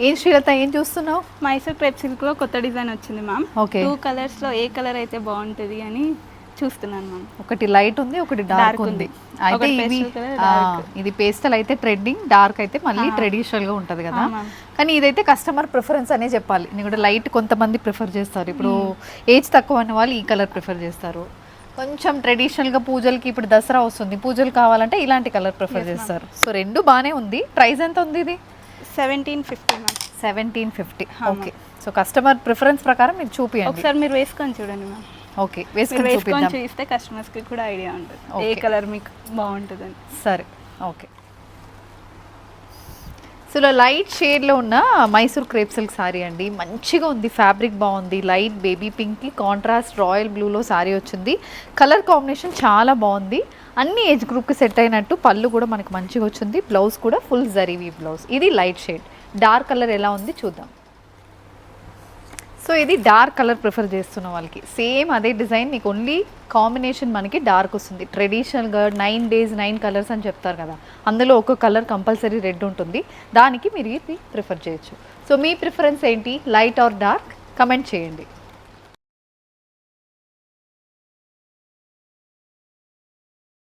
ఏం శ్రీలత ఏం చూస్తున్నావు? మైసూర్ క్రేప్ సిల్క్లో కొత్త డిజైన్ వచ్చింది మ్యామ్. ఓకే. 2 కలర్స్లో ఏ కలర్ అయితే బాగుంటుంది అని చూస్తున్నాను మ్యామ్. ఒకటి లైట్ ఉంది, ఒకటి డార్క్ ఉంది. అయితే ఇది పేస్టల్ అయితే ట్రెండింగ్, డార్క్ అయితే మళ్ళీ ట్రెడిషనల్ గా ఉంటది కదా. కానీ ఇదైతే కస్టమర్ ప్రిఫరెన్స్ అనే చెప్పాలి. నేను లైట్ కొంతమంది ప్రిఫర్ చేస్తారు. ఇప్పుడు ఏజ్ తక్కువ అన్న వాళ్ళు ఈ కలర్ ప్రిఫర్ చేస్తారు. కొంచెం ట్రెడిషనల్గా పూజలకి, ఇప్పుడు దసరా వస్తుంది, పూజలు కావాలంటే ఇలాంటి కలర్ ప్రిఫర్ చేస్తారు. సో రెండు బాగానే ఉంది. ప్రైస్ ఎంత ఉంది ఇది? 1750 ma'am. 1750. Okay. So customer preference ప్రకారం మీరు చూపియండి. ఒకసారి మీరు వేసుకొని చూడండి మ్యామ్. ఓకే, వేసుకొని చూపిస్తే కస్టమర్స్కి కూడా ఐడియా ఉంటుంది ఏ కలర్ మీకు బాగుంటుందని. సరే, ఓకే. సో ఇలా లైట్ షేడ్లో ఉన్న మైసూర్ క్రేప్ సిల్క్ శారీ అండి. మంచిగా ఉంది, ఫ్యాబ్రిక్ బాగుంది. లైట్ బేబీ పింక్కి కాంట్రాస్ట్ రాయల్ బ్లూలో శారీ వచ్చింది. కలర్ కాంబినేషన్ చాలా బాగుంది. అన్ని ఏజ్ గ్రూప్కి సెట్ అయినట్టు పళ్ళు కూడా మనకు మంచిగా వచ్చింది. బ్లౌజ్ కూడా ఫుల్ జరీవీ బ్లౌజ్. ఇది లైట్ షేడ్. డార్క్ కలర్ ఎలా ఉంది చూద్దాం. సో ఇది డార్క్ కలర్ ప్రిఫర్ చేస్తున్న వాళ్ళకి సేమ్ అదే డిజైన్, మీకు ఓన్లీ కాంబినేషన్ మనకి డార్క్ వస్తుంది. ట్రెడిషనల్గా 9 days 9 కలర్స్ అని చెప్తారు కదా, అందులో ఒక కలర్ కంపల్సరీ రెడ్ ఉంటుంది. దానికి మీరు ఇది ప్రిఫర్ చేయొచ్చు. సో మీ ప్రిఫరెన్స్ ఏంటి, లైట్ ఆర్ డార్క్? కమెంట్ చేయండి.